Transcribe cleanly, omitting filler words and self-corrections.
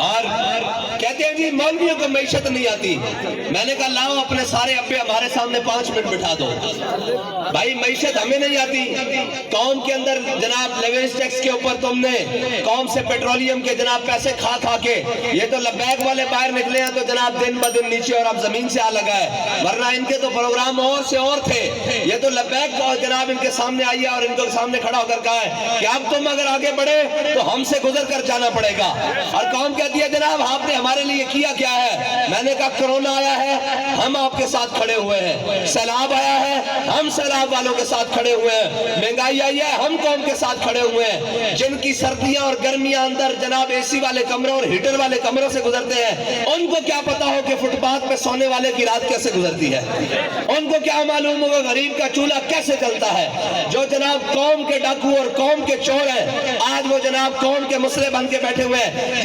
और कहते हैं जी मौलवियों को मैशत नहीं आती। मैंने कहा लाओ अपने सारे अब्बे हमारे सामने 5 मिनट बिठा दो। भाई मैशत हमें नहीं आती। कौम के अंदर जनाब लेवेज टैक्स के ऊपर तुमने कौम से पेट्रोलियम के जनाब पैसे खा खा के ये तो लब्बैक वाले बाहर निकले हैं तो जनाब दिन ब दिन नीचे और अब जमीन से आ लगा है, वरना इनके तो प्रोग्राम और से और थे। ये तो लब्बैक जनाब इनके सामने आई है और इनको सामने खड़ा होकर कहा है कि अब तुम अगर आगे बढ़े तो हमसे गुजर कर जाना पड़ेगा। और कौम कहती है जनाब आपने हमारे लिए किया क्या है? मैंने कहा कोरोना आया है हम आपके साथ खड़े हुए हैं, सैलाब आया है हम सैलाब वालों के साथ खड़े हुए हैं, महंगाई आई है हम कौम के साथ खड़े हुए हैं। जिनकी सर्दियां और गर्मियां अंदर जनाब एसी वाले कमरों और हीटर वाले कमरों से गुजरते हैं, उनको क्या पता हो कि फुटपाथ पे सोने वाले की रात कैसे गुजरती है? उनको क्या मालूम होगा गरीब का चूल्हा कैसे चलता है? जो जनाब कौम के डाकू और कौम के चोर हैं आज वो जनाब कौम के मुसले बन के बैठे हुए हैं।